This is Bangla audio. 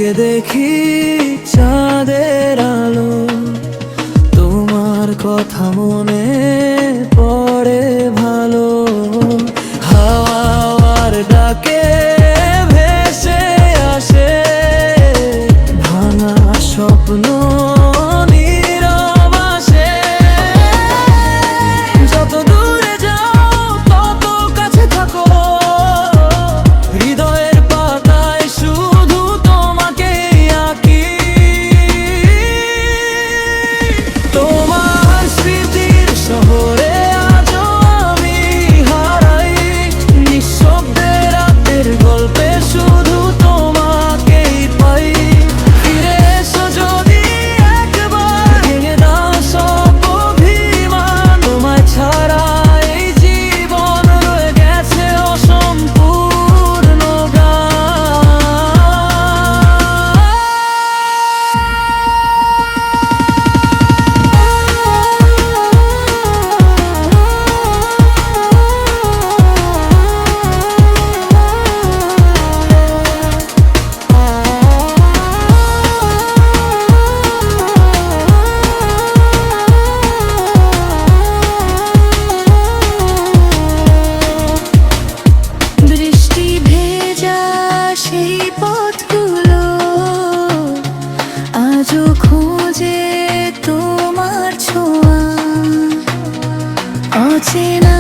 জেগে দেখি চাঁদের আলো, তোমার কথা মনে পড়ে ভালো। হাওয়ার ডাকে ভেসে আসে ভাঙা স্বপ্ন নীরব আসে। যত দূরে যাও তত কাছে থাকো, হৃদয়ের পাতায় শুধু তোমাকেই আঁকি। তোমার স্মৃতির শহরে আজও আমি হারাই, নিঃশব্দে রাতের গল্পে শুধু তোমাকেই পাই। ফিরে এসো যদি একবার, ভেঙে দাও সব অভিমান। তোমায় ছাড়া এই জীবন রয়ে গেছে অসম্পূর্ণ বৃষ্টি ভেজা সেই পথগুলো আজও খোঁজে তোমার ছোঁয়া। অচেনা